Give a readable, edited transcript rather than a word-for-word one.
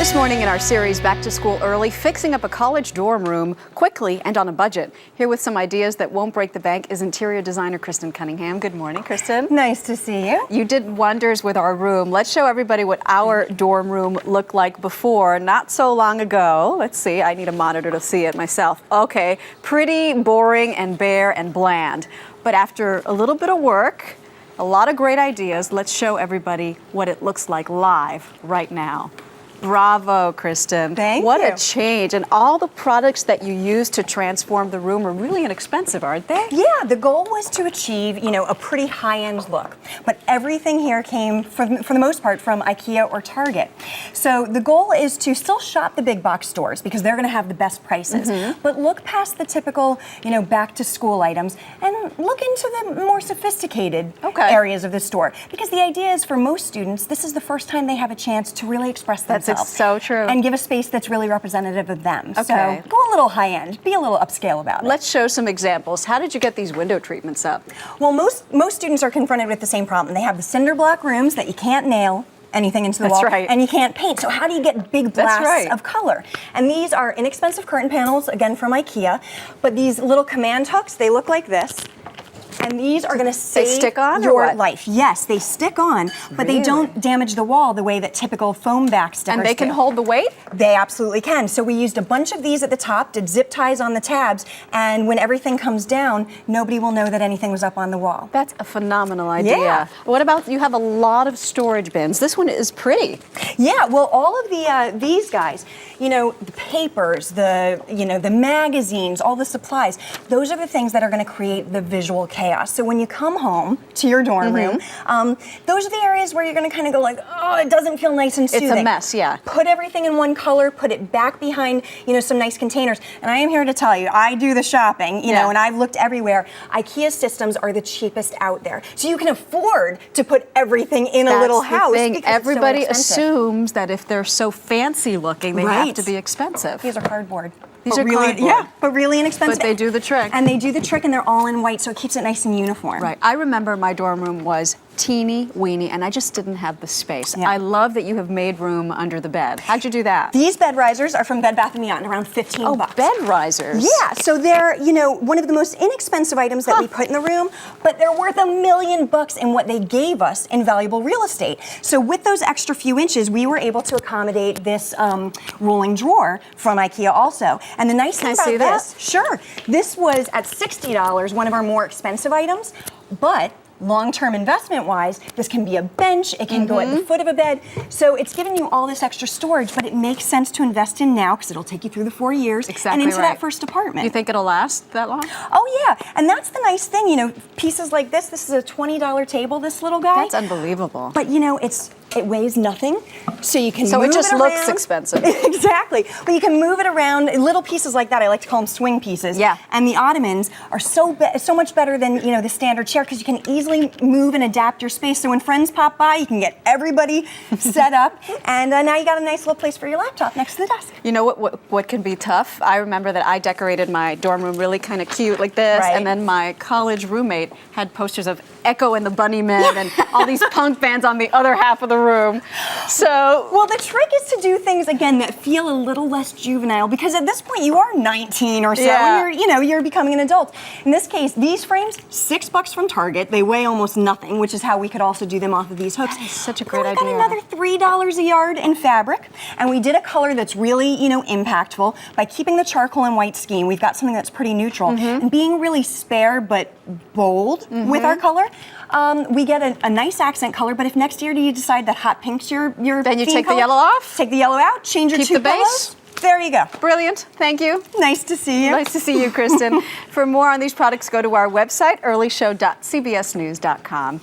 This morning in our series, Back to School Early, fixing up a college dorm room quickly and on a budget. Here with some ideas that won't break the bank is interior designer Kristan Cunningham. Good morning, Kristan. Nice to see you. You did wonders with our room. Let's show everybody what our dorm room looked like before, not so long ago. Let's see, I need a monitor to see it myself. Okay, pretty boring and bare and bland. But after a little bit of work, a lot of great ideas, let's show everybody what it looks like live right now. Bravo, Kristan. Thank What you. a change. And all the products that you use to transform the room are really inexpensive, aren't they? Yeah, the goal was to achieve, a pretty high-end look. But everything here came, for the most part, from IKEA or Target. So the goal is to still shop the big box stores because they're going to have the best prices. But look past the typical, back-to-school items and look into the more sophisticated areas of the store. Because the idea is for most students, this is the first time they have a chance to really express themselves. That's so true. And give a space that's really representative of them. Okay. So go a little high-end, be a little upscale about it. Let's show some examples. How did you get these window treatments up? Well, most students are confronted with the same problem. They have the cinder block rooms that you can't nail anything into the wall, and you can't paint. So how do you get big blasts of color? And these are inexpensive curtain panels, again from IKEA, but these little command hooks, they look like this. And these are going to save your life. Yes, they stick on, but they don't damage the wall the way that typical foam back stickers do. And they can hold the weight? They absolutely can. So we used a bunch of these at the top, did zip ties on the tabs, and when everything comes down, nobody will know that anything was up on the wall. That's a phenomenal idea. Yeah. What about, you have a lot of storage bins. This one is pretty. Yeah, well, all of these guys, the papers, the magazines, all the supplies, those are the things that are going to create the visual chaos. So when you come home to your dorm room, those are the areas where you're going to kind of go like, oh, it doesn't feel nice and soothing. It's a mess, yeah. Put everything in one color, put it back behind, some nice containers. And I am here to tell you, I do the shopping, and I've looked everywhere. IKEA systems are the cheapest out there. So you can afford to put everything in a little house. Thing. Everybody assumes that if they're so fancy looking, they have to be expensive. These are cardboard. These are really, cardboard. Yeah, but really inexpensive. But they do the trick. And they do the trick, and they're all in white, so it keeps it nice and uniform. Right. I remember my dorm room was teeny weeny, and I just didn't have the space. Yeah. I love that you have made room under the bed. How'd you do that? These bed risers are from Bed Bath & Beyond, around $15. Oh, bed risers. Yeah, so they're, one of the most inexpensive items that we put in the room, but they're worth $1 million in what they gave us in valuable real estate. So with those extra few inches, we were able to accommodate this rolling drawer from IKEA also. And the nice thing about this, sure, this was at $60, one of our more expensive items, but long-term investment-wise, this can be a bench, it can go at the foot of a bed, so it's giving you all this extra storage, but it makes sense to invest in now because it'll take you through the 4 years and into that first apartment. You think it'll last that long? Oh yeah, and that's the nice thing, pieces like this is a $20 table, this little guy. That's unbelievable. But it weighs nothing, so you can move it around. So it just looks expensive. Exactly, but you can move it around. Little pieces like that, I like to call them swing pieces. Yeah. And the ottomans are so much better than the standard chair because you can easily move and adapt your space. So when friends pop by, you can get everybody set up, and now you got a nice little place for your laptop next to the desk. You know what can be tough? I remember that I decorated my dorm room really kind of cute like this, and then my college roommate had posters of Echo and the Bunnymen and all these punk bands on the other half of the room. So, well, the trick is to do things again that feel a little less juvenile because at this point you are 19 or so, and you're becoming an adult. In this case, these frames, $6 from Target. They weigh almost nothing, which is how we could also do them off of these hooks. That is such a great idea. We got another $3 a yard in fabric, and we did a color that's really, impactful by keeping the charcoal and white scheme. We've got something that's pretty neutral and being really spare but bold with our color. We get a nice accent color, but if next year you decide that hot pink's your then you take color, the yellow off, take the yellow out, change your keep two the base. pillows. There you go. Brilliant. Thank you. Nice to see you. Nice to see you, Kristan. For more on these products, go to our website, earlyshow.cbsnews.com.